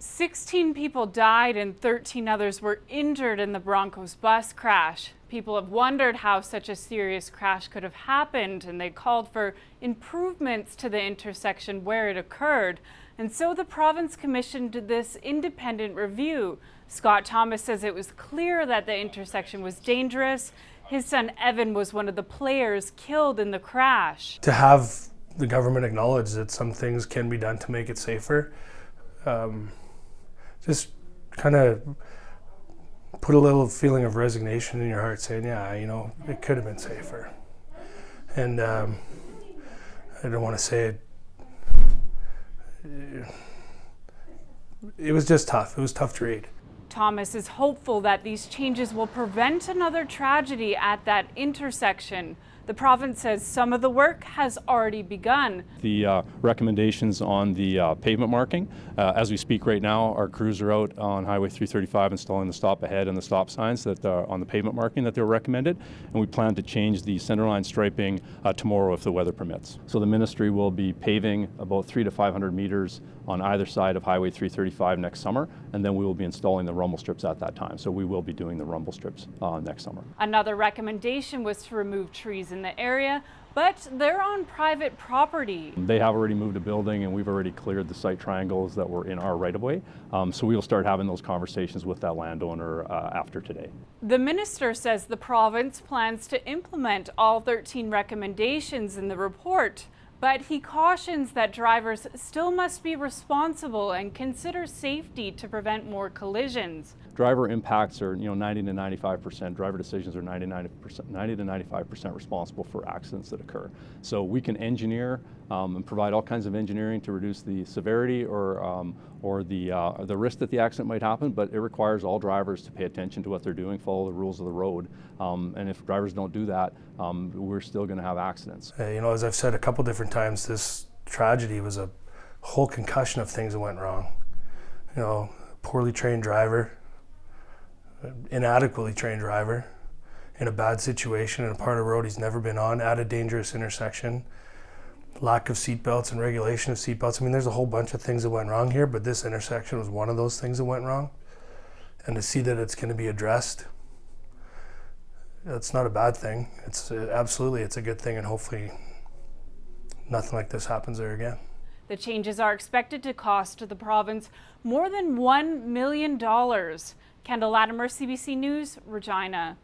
16 people died and 13 others were injured in the Broncos bus crash. People have wondered how such a serious crash could have happened, and they called for improvements to the intersection where it occurred. And so the province commissioned this independent review. Scott Thomas says it was clear that the intersection was dangerous. His son Evan was one of the players killed in the crash. To have the government acknowledge that some things can be done to make it safer, just kind of put a little feeling of resignation in your heart, saying, yeah, you know, it could have been safer. And I don't want to say it was just tough. It was tough to read. Thomas is hopeful that these changes will prevent another tragedy at that intersection. The province says some of the work has already begun. The recommendations on the pavement marking, as we speak right now, our crews are out on Highway 335 installing the stop ahead and the stop signs that on the pavement marking that they were recommended, and we plan to change the centerline striping tomorrow if the weather permits. So the ministry will be paving about 300 to 500 meters on either side of Highway 335 next summer, and then we will be installing the rumble strips at that time. So we will be doing the rumble strips next summer. Another recommendation was to remove trees in the area, but they're on private property. They have already moved a building, and we've already cleared the site triangles that were in our right-of-way. So we will start having those conversations with that landowner after today. The minister says the province plans to implement all 13 recommendations in the report, but he cautions that drivers still must be responsible and consider safety to prevent more collisions. Driver impacts are, 90 to 95%. Driver decisions are 90 to 95% responsible for accidents that occur. So we can engineer and provide all kinds of engineering to reduce the severity or the risk that the accident might happen, but it requires all drivers to pay attention to what they're doing, follow the rules of the road. And if drivers don't do that, we're still going to have accidents. As I've said a couple different times, this tragedy was a whole concussion of things that went wrong. Poorly trained driver, inadequately trained driver in a bad situation in a part of the road he's never been on at a dangerous intersection, lack of seatbelts and regulation of seatbelts. There's a whole bunch of things that went wrong here, but this intersection was one of those things that went wrong. And to see that it's going to be addressed, it's not a bad thing. It's a good thing, and hopefully nothing like this happens there again. The changes are expected to cost the province more than $1 million. Kendall Latimer, CBC News, Regina.